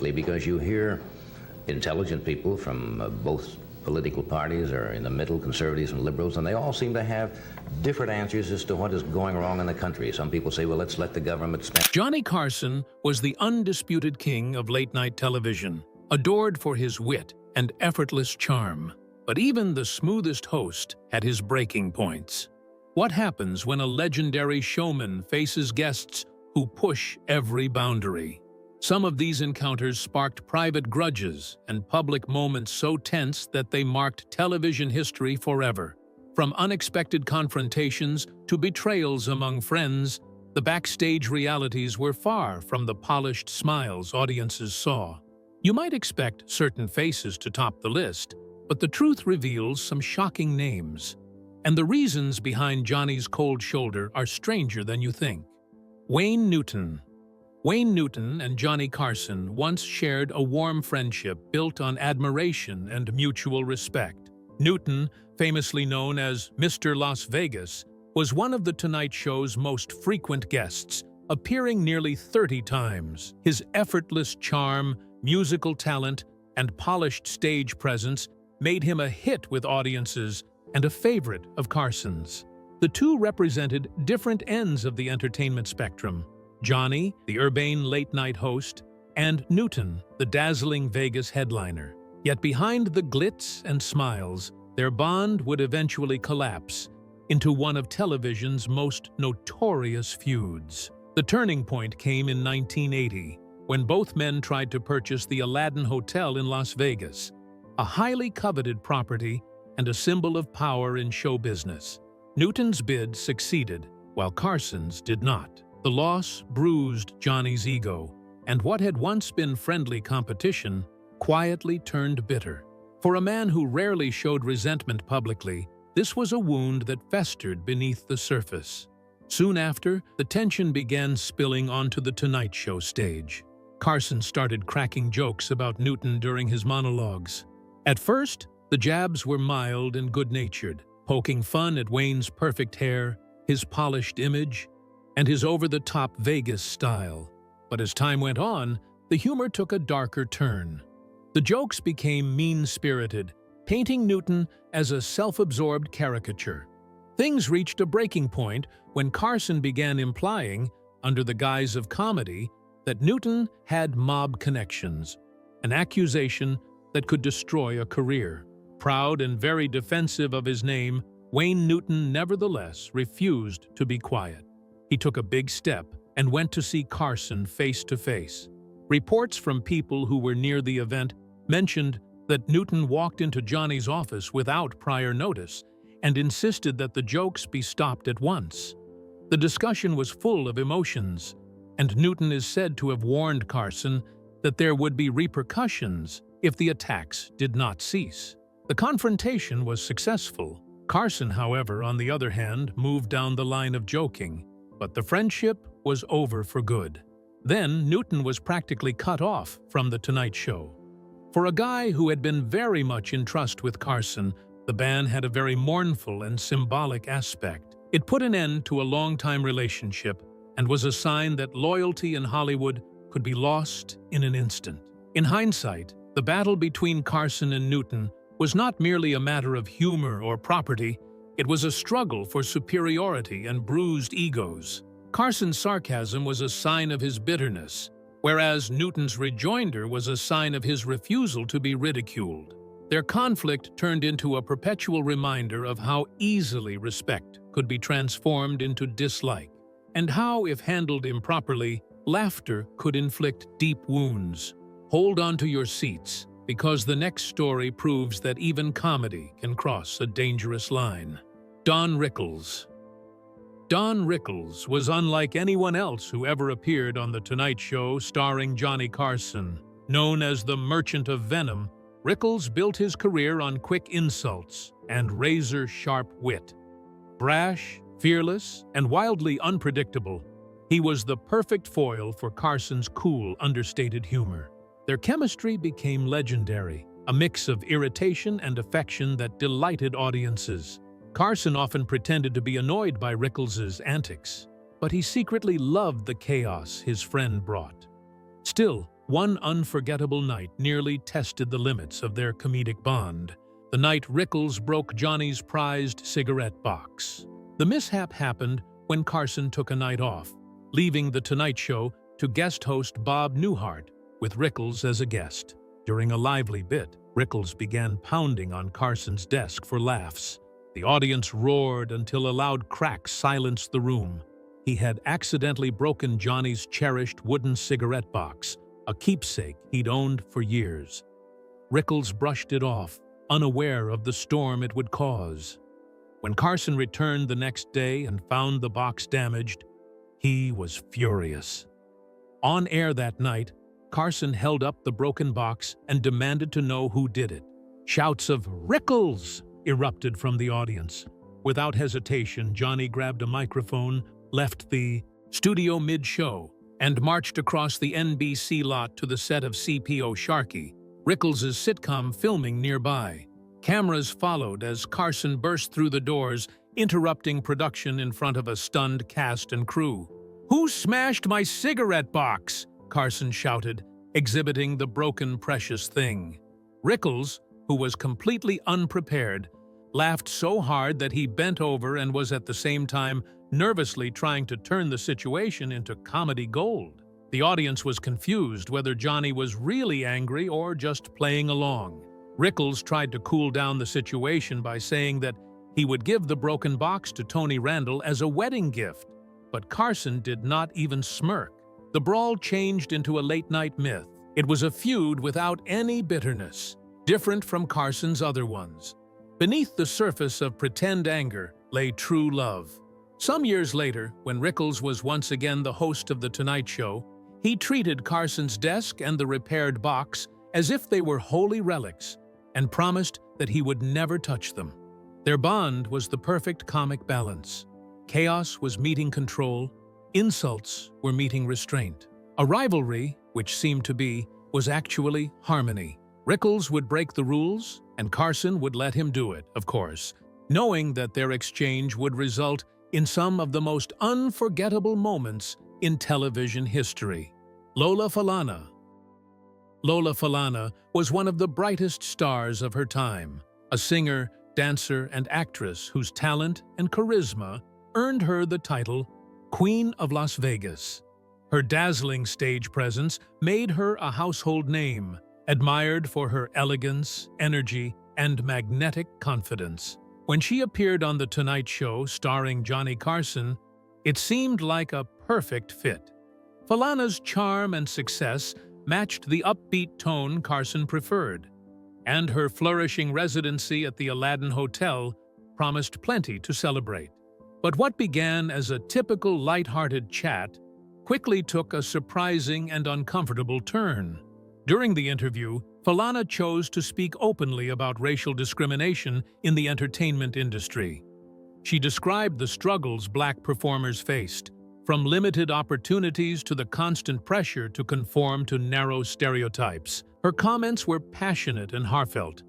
Because you hear intelligent people from both political parties or in the middle, conservatives and liberals, and they all seem to have different answers as to what is going wrong in the country. Some people say, well, let's let the government spend. Johnny Carson was the undisputed king of late-night television, adored for his wit and effortless charm. But even the smoothest host had his breaking points. What happens when a legendary showman faces guests who push every boundary? Some of these encounters sparked private grudges and public moments so tense that they marked television history forever. From unexpected confrontations to betrayals among friends, the backstage realities were far from the polished smiles audiences saw. You might expect certain faces to top the list, but the truth reveals some shocking names. And the reasons behind Johnny's cold shoulder are stranger than you think. Wayne Newton. Wayne Newton and Johnny Carson once shared a warm friendship built on admiration and mutual respect. Newton, famously known as Mr. Las Vegas, was one of The Tonight Show's most frequent guests, appearing nearly 30 times. His effortless charm, musical talent, and polished stage presence made him a hit with audiences and a favorite of Carson's. The two represented different ends of the entertainment spectrum. Johnny, the urbane late-night host, and Newton, the dazzling Vegas headliner. Yet behind the glitz and smiles, their bond would eventually collapse into one of television's most notorious feuds. The turning point came in 1980, when both men tried to purchase the Aladdin Hotel in Las Vegas, a highly coveted property and a symbol of power in show business. Newton's bid succeeded, while Carson's did not. The loss bruised Johnny's ego, and what had once been friendly competition quietly turned bitter. For a man who rarely showed resentment publicly, this was a wound that festered beneath the surface. Soon after, the tension began spilling onto the Tonight Show stage. Carson started cracking jokes about Newton during his monologues. At first, the jabs were mild and good-natured, poking fun at Wayne's perfect hair, his polished image, and his over-the-top Vegas style. But as time went on, the humor took a darker turn. The jokes became mean-spirited, painting Newton as a self-absorbed caricature. Things reached a breaking point when Carson began implying, under the guise of comedy, that Newton had mob connections, an accusation that could destroy a career. Proud and very defensive of his name, Wayne Newton nevertheless refused to be quiet. He took a big step and went to see Carson face to face. Reports from people who were near the event mentioned that Newton walked into Johnny's office without prior notice and insisted that the jokes be stopped at once. The discussion was full of emotions, and Newton is said to have warned Carson that there would be repercussions if the attacks did not cease. The confrontation was successful. Carson, however, on the other hand, moved down the line of joking, but the friendship was over for good. Then Newton was practically cut off from The Tonight Show. For a guy who had been very much in trust with Carson, the ban had a very mournful and symbolic aspect. It put an end to a long-time relationship and was a sign that loyalty in Hollywood could be lost in an instant. In hindsight, the battle between Carson and Newton was not merely a matter of humor or property, it was a struggle for superiority and bruised egos. Carson's sarcasm was a sign of his bitterness, whereas Newton's rejoinder was a sign of his refusal to be ridiculed. Their conflict turned into a perpetual reminder of how easily respect could be transformed into dislike, and how, if handled improperly, laughter could inflict deep wounds. Hold on to your seats, because the next story proves that even comedy can cross a dangerous line. Don Rickles. Don Rickles was unlike anyone else who ever appeared on The Tonight Show starring Johnny Carson. Known as the Merchant of Venom, Rickles built his career on quick insults and razor-sharp wit. Brash, fearless, and wildly unpredictable, he was the perfect foil for Carson's cool, understated humor. Their chemistry became legendary, a mix of irritation and affection that delighted audiences. Carson often pretended to be annoyed by Rickles' antics, but he secretly loved the chaos his friend brought. Still, one unforgettable night nearly tested the limits of their comedic bond. The night Rickles broke Johnny's prized cigarette box. The mishap happened when Carson took a night off, leaving The Tonight Show to guest host Bob Newhart, with Rickles as a guest. During a lively bit, Rickles began pounding on Carson's desk for laughs. The audience roared until a loud crack silenced the room. He had accidentally broken Johnny's cherished wooden cigarette box, a keepsake he'd owned for years. Rickles brushed it off, unaware of the storm it would cause. When Carson returned the next day and found the box damaged, he was furious. On air that night, Carson held up the broken box and demanded to know who did it. Shouts of "Rickles!" erupted from the audience. Without hesitation, Johnny grabbed a microphone, left the studio mid-show, and marched across the NBC lot to the set of CPO Sharkey, Rickles' sitcom filming nearby. Cameras followed as Carson burst through the doors, interrupting production in front of a stunned cast and crew. "Who smashed my cigarette box?" Carson shouted, exhibiting the broken precious thing. Rickles, who was completely unprepared, laughed so hard that he bent over and was at the same time nervously trying to turn the situation into comedy gold. The audience was confused whether Johnny was really angry or just playing along. Rickles tried to cool down the situation by saying that he would give the broken box to Tony Randall as a wedding gift, but Carson did not even smirk. The brawl changed into a late-night myth. It was a feud without any bitterness, different from Carson's other ones. Beneath the surface of pretend anger lay true love. Some years later, when Rickles was once again the host of The Tonight Show, he treated Carson's desk and the repaired box as if they were holy relics and promised that he would never touch them. Their bond was the perfect comic balance. Chaos was meeting control, insults were meeting restraint. A rivalry, which seemed to be, was actually harmony. Rickles would break the rules, and Carson would let him do it, of course, knowing that their exchange would result in some of the most unforgettable moments in television history. Lola Falana. Lola Falana was one of the brightest stars of her time, a singer, dancer, and actress whose talent and charisma earned her the title Queen of Las Vegas. Her dazzling stage presence made her a household name, admired for her elegance, energy, and magnetic confidence. When she appeared on The Tonight Show starring Johnny Carson, it seemed like a perfect fit. Falana's charm and success matched the upbeat tone Carson preferred, and her flourishing residency at the Aladdin Hotel promised plenty to celebrate. But what began as a typical light-hearted chat quickly took a surprising and uncomfortable turn. During the interview, Falana chose to speak openly about racial discrimination in the entertainment industry. She described the struggles Black performers faced, from limited opportunities to the constant pressure to conform to narrow stereotypes. Her comments were passionate and heartfelt,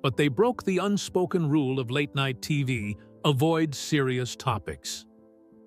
but they broke the unspoken rule of late-night TV: avoid serious topics.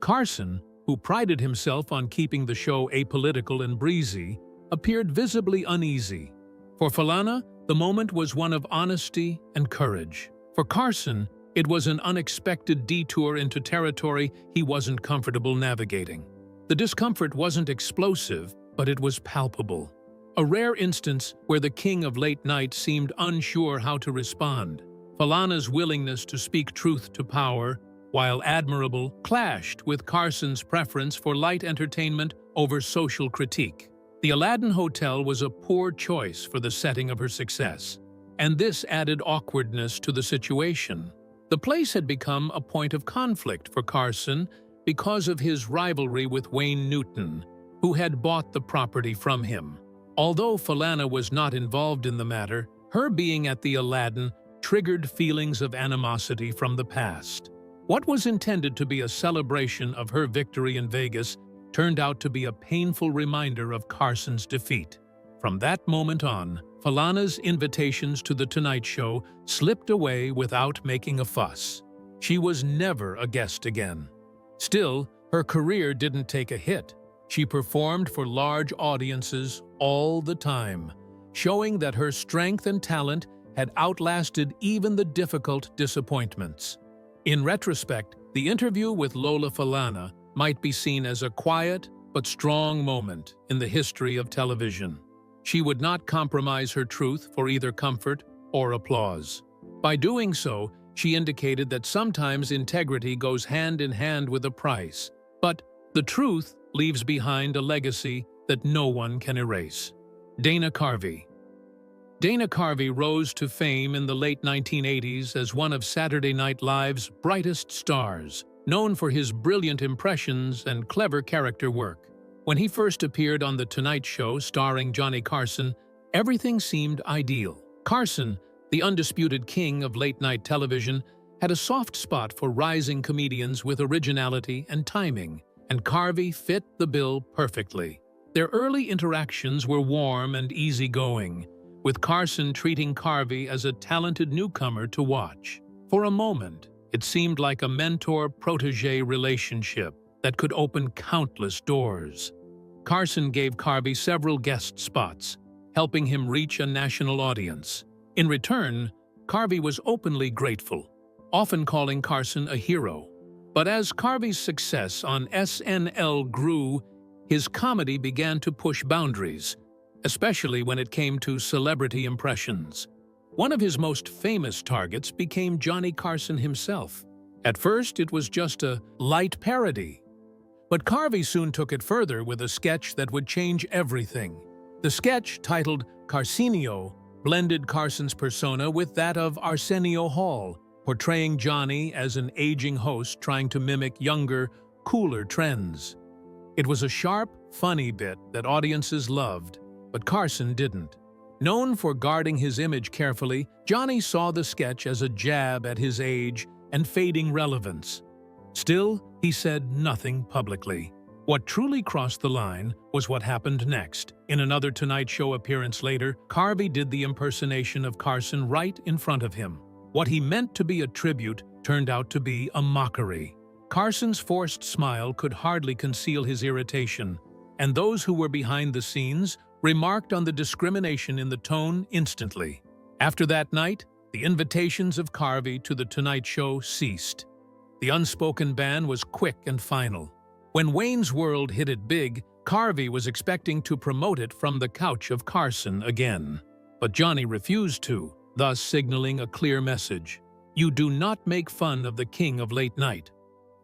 Carson, who prided himself on keeping the show apolitical and breezy, appeared visibly uneasy. For Falana, the moment was one of honesty and courage. For Carson, it was an unexpected detour into territory he wasn't comfortable navigating. The discomfort wasn't explosive, but it was palpable. A rare instance where the king of late night seemed unsure how to respond. Falana's willingness to speak truth to power, while admirable, clashed with Carson's preference for light entertainment over social critique. The Aladdin Hotel was a poor choice for the setting of her success, and this added awkwardness to the situation. The place had become a point of conflict for Carson because of his rivalry with Wayne Newton, who had bought the property from him. Although Falana was not involved in the matter, her being at the Aladdin triggered feelings of animosity from the past. What was intended to be a celebration of her victory in Vegas turned out to be a painful reminder of Carson's defeat. From that moment on, Falana's invitations to The Tonight Show slipped away without making a fuss. She was never a guest again. Still, her career didn't take a hit. She performed for large audiences all the time, showing that her strength and talent had outlasted even the difficult disappointments. In retrospect, the interview with Lola Falana might be seen as a quiet but strong moment in the history of television. She would not compromise her truth for either comfort or applause. By doing so, she indicated that sometimes integrity goes hand in hand with a price, but the truth leaves behind a legacy that no one can erase. Dana Carvey. Dana Carvey rose to fame in the late 1980s as one of Saturday Night Live's brightest stars, known for his brilliant impressions and clever character work. When he first appeared on The Tonight Show starring Johnny Carson, everything seemed ideal. Carson, the undisputed king of late-night television, had a soft spot for rising comedians with originality and timing, and Carvey fit the bill perfectly. Their early interactions were warm and easygoing, with Carson treating Carvey as a talented newcomer to watch. For a moment, it seemed like a mentor-protege relationship that could open countless doors. Carson gave Carvey several guest spots, helping him reach a national audience. In return, Carvey was openly grateful, often calling Carson a hero. But as Carvey's success on SNL grew, his comedy began to push boundaries, especially when it came to celebrity impressions. One of his most famous targets became Johnny Carson himself. At first, it was just a light parody. But Carvey soon took it further with a sketch that would change everything. The sketch, titled Carsenio, blended Carson's persona with that of Arsenio Hall, portraying Johnny as an aging host trying to mimic younger, cooler trends. It was a sharp, funny bit that audiences loved, but Carson didn't. Known for guarding his image carefully, Johnny saw the sketch as a jab at his age and fading relevance. Still, he said nothing publicly. What truly crossed the line was what happened next. In another Tonight Show appearance later, Carvey did the impersonation of Carson right in front of him. What he meant to be a tribute turned out to be a mockery. Carson's forced smile could hardly conceal his irritation, and those who were behind the scenes remarked on the discrimination in the tone instantly. After that night, the invitations of Carvey to The Tonight Show ceased. The unspoken ban was quick and final. When Wayne's World hit it big, Carvey was expecting to promote it from the couch of Carson again. But Johnny refused to, thus signaling a clear message. You do not make fun of the king of late night,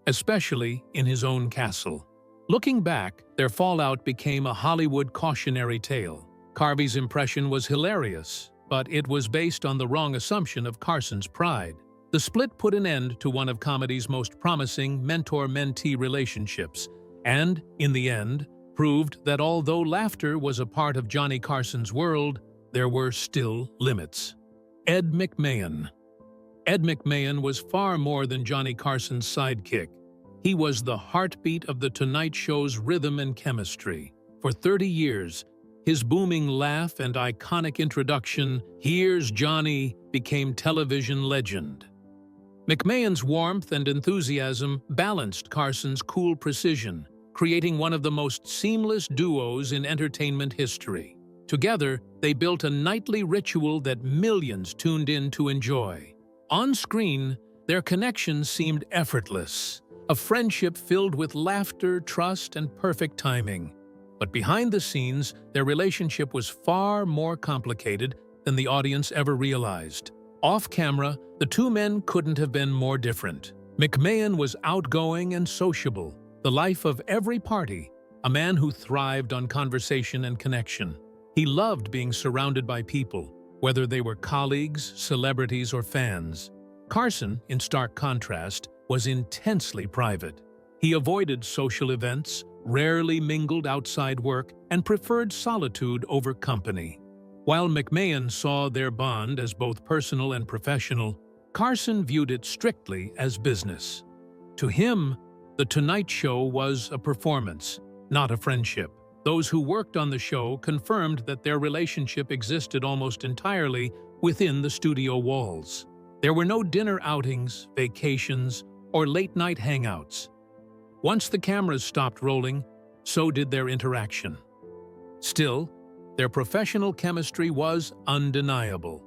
especially in his own castle. Looking back, their fallout became a Hollywood cautionary tale. Carvey's impression was hilarious, but it was based on the wrong assumption of Carson's pride. The split put an end to one of comedy's most promising mentor-mentee relationships, and, in the end, proved that although laughter was a part of Johnny Carson's world, there were still limits. Ed McMahon. Ed McMahon was far more than Johnny Carson's sidekick. He was the heartbeat of The Tonight Show's rhythm and chemistry. For 30 years, his booming laugh and iconic introduction, "Here's Johnny," became television legend. McMahon's warmth and enthusiasm balanced Carson's cool precision, creating one of the most seamless duos in entertainment history. Together, they built a nightly ritual that millions tuned in to enjoy. On screen, their connection seemed effortless, a friendship filled with laughter, trust, and perfect timing. But behind the scenes, their relationship was far more complicated than the audience ever realized. Off-camera, the two men couldn't have been more different. McMahon was outgoing and sociable, the life of every party, a man who thrived on conversation and connection. He loved being surrounded by people, whether they were colleagues, celebrities, or fans. Carson, in stark contrast, was intensely private. He avoided social events, rarely mingled outside work, and preferred solitude over company. While McMahon saw their bond as both personal and professional, Carson viewed it strictly as business. To him, The Tonight Show was a performance, not a friendship. Those who worked on the show confirmed that their relationship existed almost entirely within the studio walls. There were no dinner outings, vacations, or late-night hangouts. Once the cameras stopped rolling, so did their interaction. Still, Their professional chemistry was undeniable.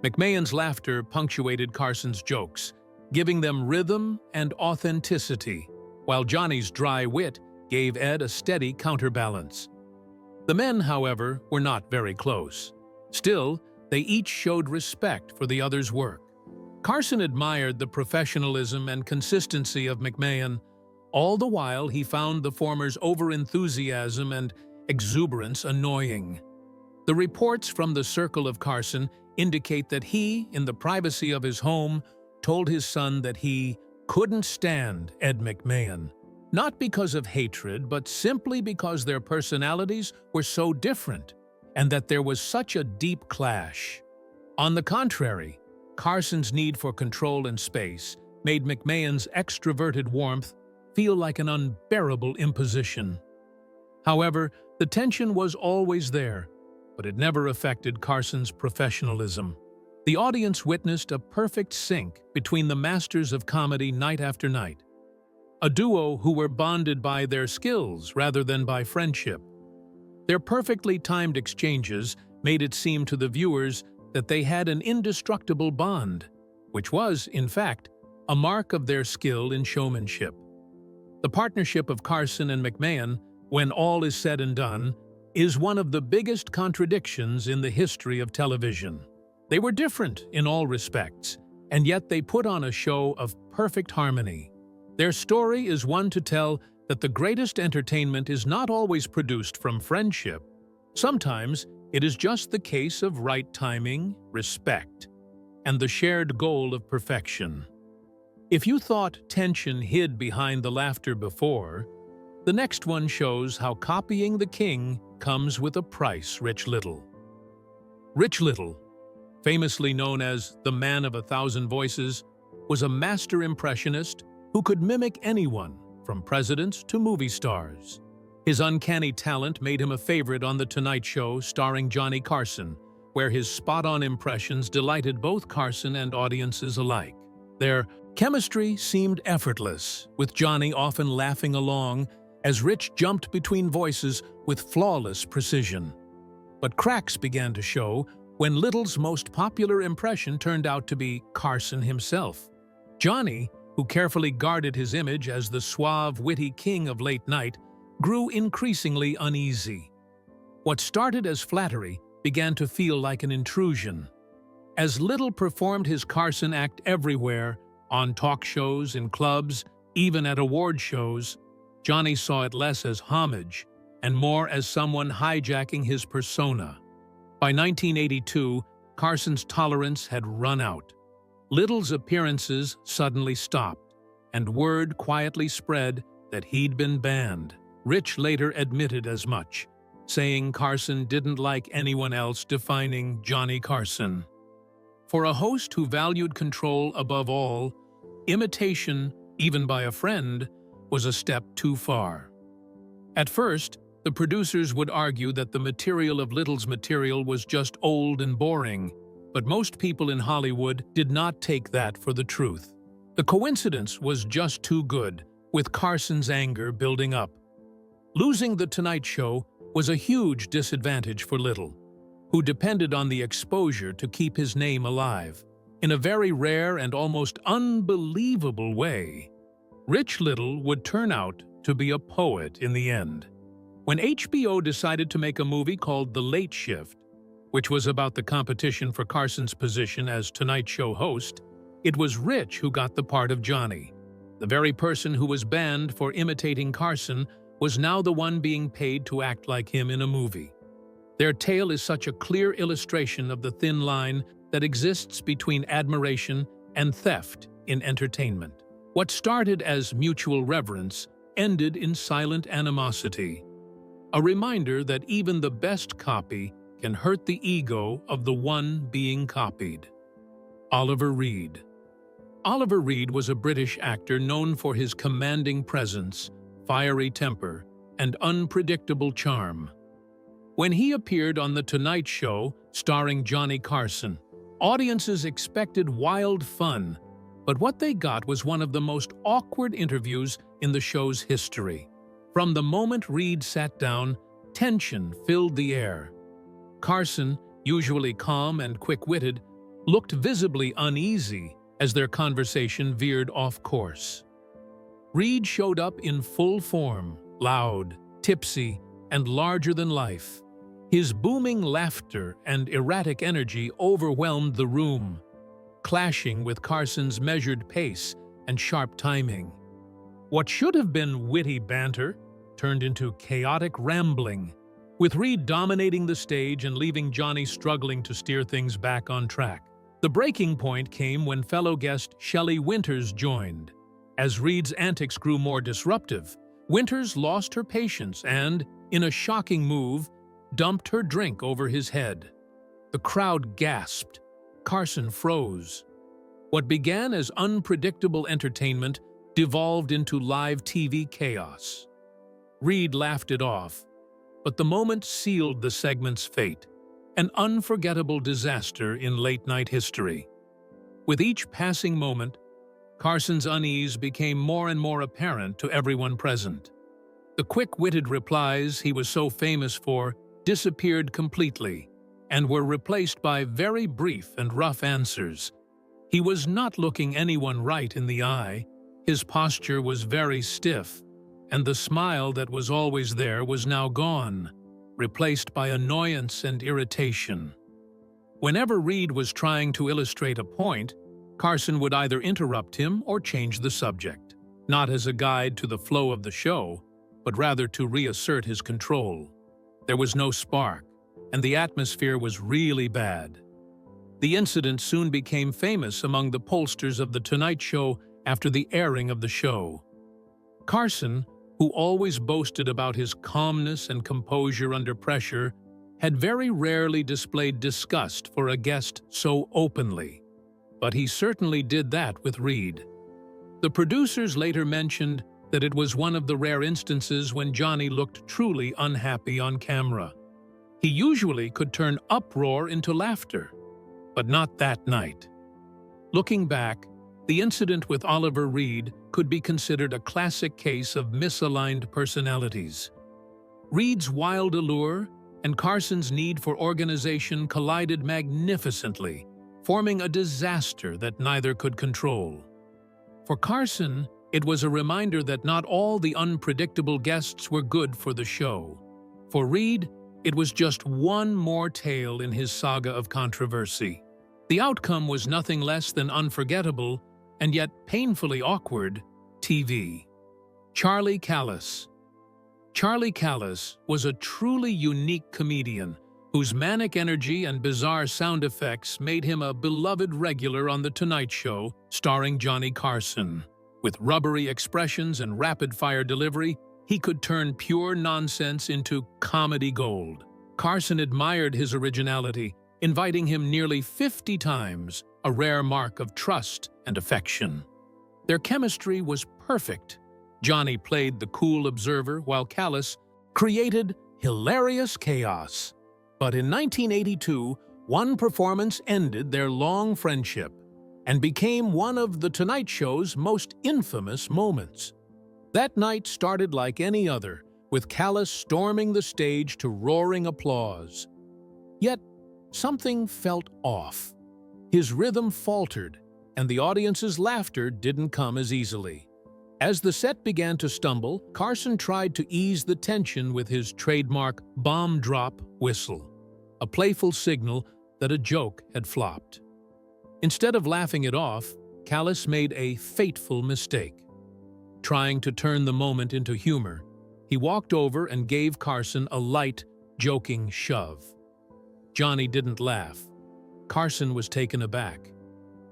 McMahon's laughter punctuated Carson's jokes, giving them rhythm and authenticity, while Johnny's dry wit gave Ed a steady counterbalance. The men, however, were not very close. Still, they each showed respect for the other's work. Carson admired the professionalism and consistency of McMahon. All the while, he found the former's overenthusiasm and exuberance annoying. The reports from the circle of Carson indicate that he, in the privacy of his home, told his son that he couldn't stand Ed McMahon. Not because of hatred, but simply because their personalities were so different, and that there was such a deep clash. On the contrary, Carson's need for control and space made McMahon's extroverted warmth feel like an unbearable imposition. However, the tension was always there, but it never affected Carson's professionalism. The audience witnessed a perfect sync between the masters of comedy night after night, a duo who were bonded by their skills rather than by friendship. Their perfectly timed exchanges made it seem to the viewers that they had an indestructible bond, which was, in fact, a mark of their skill in showmanship. The partnership of Carson and McMahon, when all is said and done, is one of the biggest contradictions in the history of television. They were different in all respects, and yet they put on a show of perfect harmony. Their story is one to tell that the greatest entertainment is not always produced from friendship. Sometimes it is just the case of right timing, respect, and the shared goal of perfection. If you thought tension hid behind the laughter before, the next one shows how copying the king comes with a price. Rich Little. Rich Little, famously known as the Man of 1,000 Voices, was a master impressionist who could mimic anyone, from presidents to movie stars. His uncanny talent made him a favorite on The Tonight Show starring Johnny Carson, where his spot-on impressions delighted both Carson and audiences alike. Their chemistry seemed effortless, with Johnny often laughing along as Rich jumped between voices with flawless precision. But cracks began to show when Little's most popular impression turned out to be Carson himself. Johnny, who carefully guarded his image as the suave, witty king of late night, grew increasingly uneasy. What started as flattery began to feel like an intrusion. As Little performed his Carson act everywhere, on talk shows, in clubs, even at award shows, Johnny saw it less as homage and more as someone hijacking his persona. By 1982, Carson's tolerance had run out. Little's appearances suddenly stopped, and word quietly spread that he'd been banned. Rich later admitted as much, saying Carson didn't like anyone else defining Johnny Carson. For a host who valued control above all, imitation, even by a friend, was a step too far. At first, the producers would argue that the material of Little's material was just old and boring, but most people in Hollywood did not take that for the truth. The coincidence was just too good, with Carson's anger building up. Losing The Tonight Show was a huge disadvantage for Little, who depended on the exposure to keep his name alive. In a very rare and almost unbelievable way, Rich Little would turn out to be a poet in the end. When HBO decided to make a movie called The Late Shift, which was about the competition for Carson's position as Tonight Show host, it was Rich who got the part of Johnny. The very person who was banned for imitating Carson was now the one being paid to act like him in a movie. Their tale is such a clear illustration of the thin line that exists between admiration and theft in entertainment. What started as mutual reverence ended in silent animosity. A reminder that even the best copy can hurt the ego of the one being copied. Oliver Reed. Oliver Reed was a British actor known for his commanding presence, fiery temper, and unpredictable charm. When he appeared on The Tonight Show, starring Johnny Carson, audiences expected wild fun, but what they got was one of the most awkward interviews in the show's history. From the moment Reed sat down, tension filled the air. Carson, usually calm and quick-witted, looked visibly uneasy as their conversation veered off course. Reed showed up in full form, loud, tipsy, and larger than life. His booming laughter and erratic energy overwhelmed the room, clashing with Carson's measured pace and sharp timing. What should have been witty banter turned into chaotic rambling, with Reed dominating the stage and leaving Johnny struggling to steer things back on track. The breaking point came when fellow guest Shelley Winters joined. As Reed's antics grew more disruptive, Winters lost her patience and, in a shocking move, dumped her drink over his head. The crowd gasped. Carson froze. What began as unpredictable entertainment devolved into live TV chaos. Reed laughed it off, but the moment sealed the segment's fate, an unforgettable disaster in late-night history. With each passing moment, Carson's unease became more and more apparent to everyone present. The quick-witted replies he was so famous for disappeared completely and were replaced by very brief and rough answers. He was not looking anyone right in the eye, his posture was very stiff, and the smile that was always there was now gone, replaced by annoyance and irritation. Whenever Reed was trying to illustrate a point, Carson would either interrupt him or change the subject, not as a guide to the flow of the show, but rather to reassert his control. There was no spark, and the atmosphere was really bad. The incident soon became famous among the pollsters of The Tonight Show after the airing of the show. Carson, who always boasted about his calmness and composure under pressure, had very rarely displayed disgust for a guest so openly. But he certainly did that with Reed. The producers later mentioned that it was one of the rare instances when Johnny looked truly unhappy on camera. He usually could turn uproar into laughter, but not that night. Looking back, the incident with Oliver Reed could be considered a classic case of misaligned personalities. Reed's wild allure and Carson's need for organization collided magnificently, forming a disaster that neither could control. For Carson, it was a reminder that not all the unpredictable guests were good for the show. For Reed, it was just one more tale in his saga of controversy. The outcome was nothing less than unforgettable, and yet painfully awkward, TV. Charlie Callas. Charlie Callas was a truly unique comedian whose manic energy and bizarre sound effects made him a beloved regular on The Tonight Show, starring Johnny Carson. With rubbery expressions and rapid-fire delivery, he could turn pure nonsense into comedy gold. Carson admired his originality, inviting him nearly 50 times, a rare mark of trust and affection. Their chemistry was perfect. Johnny played the cool observer while Callas created hilarious chaos. But in 1982, one performance ended their long friendship and became one of The Tonight Show's most infamous moments. That night started like any other, with Callas storming the stage to roaring applause. Yet, something felt off. His rhythm faltered, and the audience's laughter didn't come as easily. As the set began to stumble, Carson tried to ease the tension with his trademark bomb drop whistle, a playful signal that a joke had flopped. Instead of laughing it off, Callas made a fateful mistake. Trying to turn the moment into humor, he walked over and gave Carson a light, joking shove. Johnny didn't laugh. Carson was taken aback.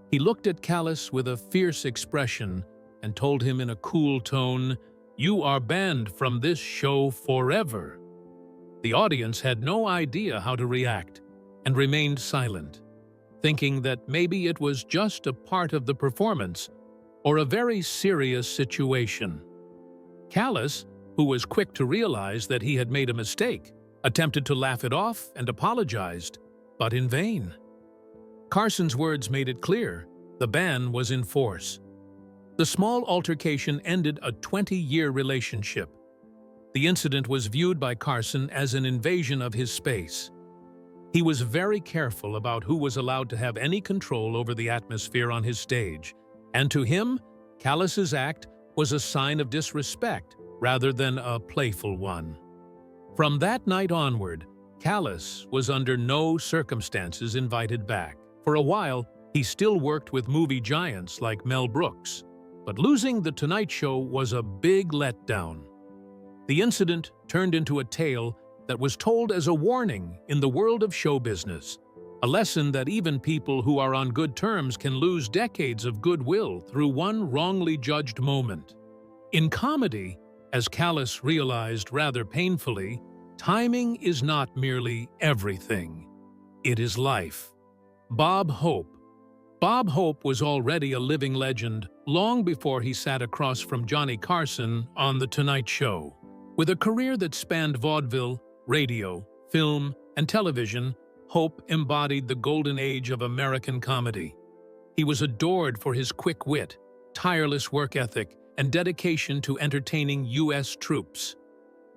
He looked at Callas with a fierce expression and told him in a cool tone, "You are banned from this show forever." The audience had no idea how to react and remained silent, thinking that maybe it was just a part of the performance or a very serious situation. Callas, who was quick to realize that he had made a mistake, attempted to laugh it off and apologized, but in vain. Carson's words made it clear the ban was in force. The small altercation ended a 20-year relationship. The incident was viewed by Carson as an invasion of his space. He was very careful about who was allowed to have any control over the atmosphere on his stage, and to him, Callas's act was a sign of disrespect rather than a playful one. From that night onward, Callas was under no circumstances invited back. For a while, he still worked with movie giants like Mel Brooks, but losing The Tonight Show was a big letdown. The incident turned into a tale that was told as a warning in the world of show business, a lesson that even people who are on good terms can lose decades of goodwill through one wrongly judged moment. In comedy, as Callas realized rather painfully, timing is not merely everything. It is life. Bob Hope. Bob Hope was already a living legend long before he sat across from Johnny Carson on The Tonight Show. With a career that spanned vaudeville, radio, film, and television, Hope embodied the golden age of American comedy. He was adored for his quick wit, tireless work ethic, and dedication to entertaining U.S. troops.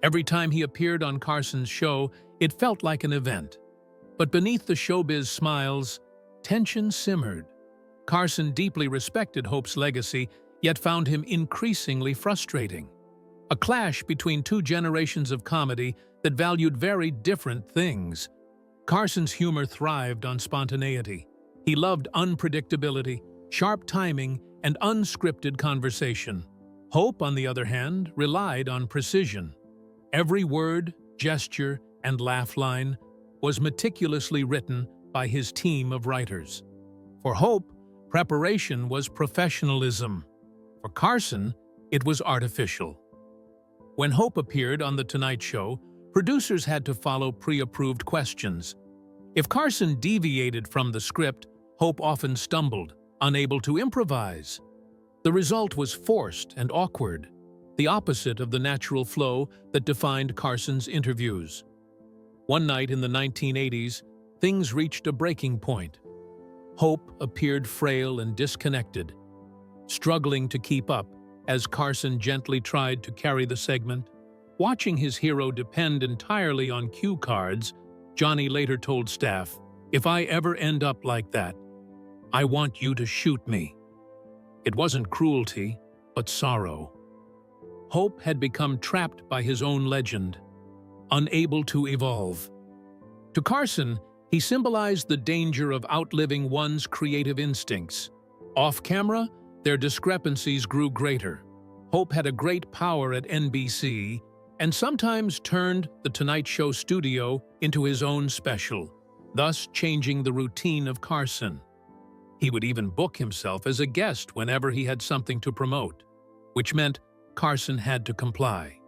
Every time he appeared on Carson's show, it felt like an event. But beneath the showbiz smiles, tension simmered. Carson deeply respected Hope's legacy, yet found him increasingly frustrating. A clash between two generations of comedy that valued very different things. Carson's humor thrived on spontaneity. He loved unpredictability, sharp timing, and unscripted conversation. Hope, on the other hand, relied on precision. Every word, gesture, and laugh line was meticulously written by his team of writers. For Hope, preparation was professionalism. For Carson, it was artificial. When Hope appeared on The Tonight Show, producers had to follow pre-approved questions. If Carson deviated from the script, Hope often stumbled, unable to improvise. The result was forced and awkward, the opposite of the natural flow that defined Carson's interviews. One night in the 1980s, things reached a breaking point. Hope appeared frail and disconnected, struggling to keep up as Carson gently tried to carry the segment. Watching his hero depend entirely on cue cards, Johnny later told staff, "If I ever end up like that, I want you to shoot me." It wasn't cruelty, but sorrow. Hope had become trapped by his own legend, unable to evolve. To Carson, he symbolized the danger of outliving one's creative instincts. Off-camera, their discrepancies grew greater. Hope had a great power at NBC and sometimes turned The Tonight Show studio into his own special, thus changing the routine of Carson. He would even book himself as a guest whenever he had something to promote, which meant Carson had to comply.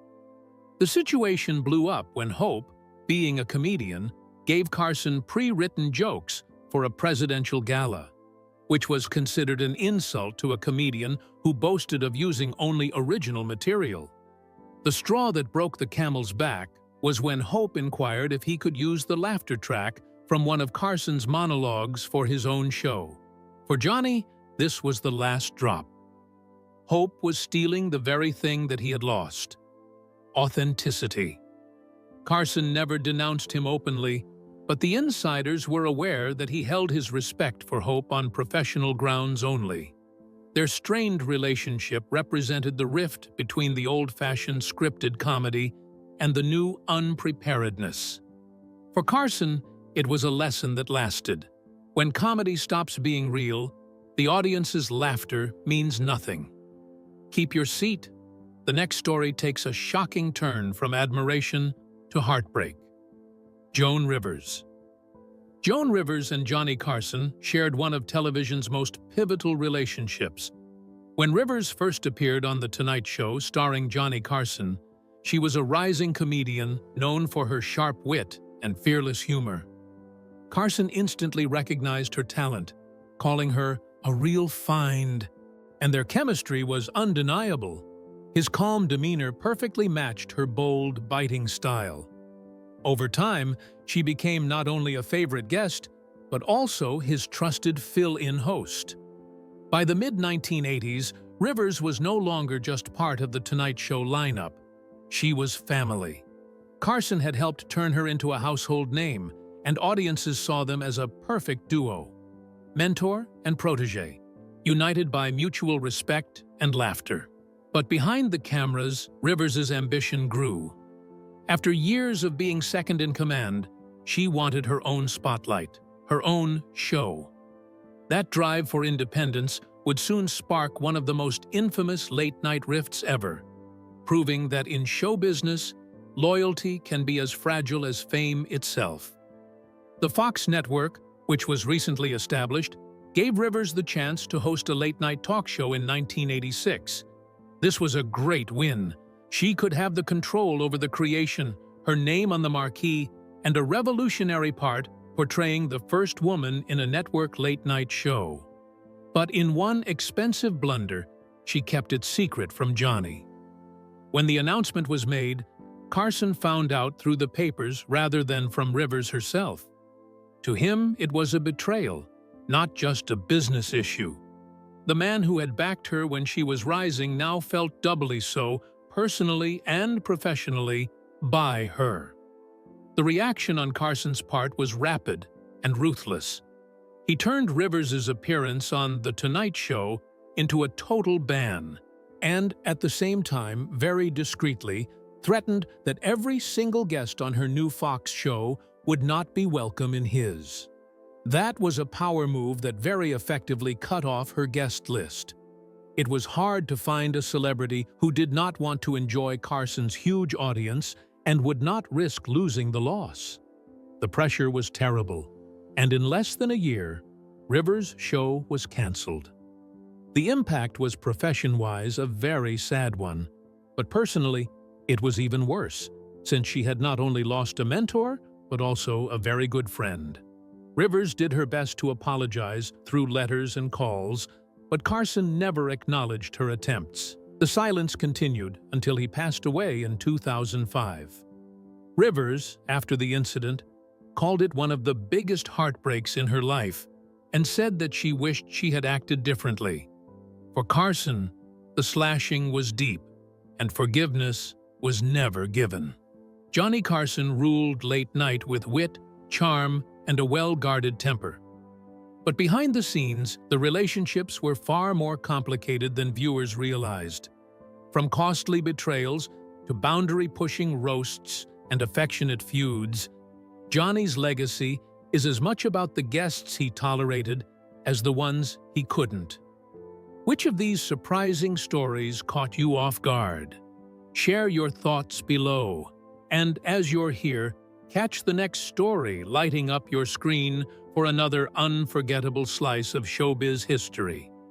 The situation blew up when Hope, being a comedian, gave Carson pre-written jokes for a presidential gala, which was considered an insult to a comedian who boasted of using only original material. The straw that broke the camel's back was when Hope inquired if he could use the laughter track from one of Carson's monologues for his own show. For Johnny, this was the last drop. Hope was stealing the very thing that he had lost: authenticity. Carson never denounced him openly, but the insiders were aware that he held his respect for Hope on professional grounds only. Their strained relationship represented the rift between the old-fashioned scripted comedy and the new unpreparedness. For Carson, it was a lesson that lasted. When comedy stops being real, the audience's laughter means nothing. Keep your seat. The next story takes a shocking turn from admiration to heartbreak. Joan Rivers. Joan Rivers and Johnny Carson shared one of television's most pivotal relationships. When Rivers first appeared on The Tonight Show starring Johnny Carson, she was a rising comedian known for her sharp wit and fearless humor. Carson instantly recognized her talent, calling her a real find, and their chemistry was undeniable. His calm demeanor perfectly matched her bold, biting style. Over time, she became not only a favorite guest, but also his trusted fill-in host. By the mid-1980s, Rivers was no longer just part of The Tonight Show lineup. She was family. Carson had helped turn her into a household name, and audiences saw them as a perfect duo. Mentor and protege, united by mutual respect and laughter. But behind the cameras, Rivers' ambition grew. After years of being second in command, she wanted her own spotlight, her own show. That drive for independence would soon spark one of the most infamous late-night rifts ever, proving that in show business, loyalty can be as fragile as fame itself. The Fox network, which was recently established, gave Rivers the chance to host a late-night talk show in 1986. This was a great win. She could have the control over the creation, her name on the marquee, and a revolutionary part portraying the first woman in a network late-night show. But in one expensive blunder, she kept it secret from Johnny. When the announcement was made, Carson found out through the papers rather than from Rivers herself. To him, it was a betrayal, not just a business issue. The man who had backed her when she was rising now felt doubly so, personally and professionally, by her. The reaction on Carson's part was rapid and ruthless. He turned Rivers' appearance on The Tonight Show into a total ban, and at the same time, very discreetly, threatened that every single guest on her new Fox show would not be welcome in his. That was a power move that very effectively cut off her guest list. It was hard to find a celebrity who did not want to enjoy Carson's huge audience and would not risk losing the loss. The pressure was terrible, and in less than a year, Rivers' show was canceled. The impact was profession-wise a very sad one, but personally, it was even worse, since she had not only lost a mentor, but also a very good friend. Rivers did her best to apologize through letters and calls, but Carson never acknowledged her attempts. The silence continued until he passed away in 2005. Rivers, after the incident, called it one of the biggest heartbreaks in her life and said that she wished she had acted differently. For Carson, the slashing was deep, and forgiveness was never given. Johnny Carson ruled late night with wit, charm, and a well-guarded temper. But behind the scenes, the relationships were far more complicated than viewers realized. From costly betrayals to boundary-pushing roasts and affectionate feuds, Johnny's legacy is as much about the guests he tolerated as the ones he couldn't. Which of these surprising stories caught you off guard? Share your thoughts below. And as you're here, catch the next story lighting up your screen for another unforgettable slice of showbiz history.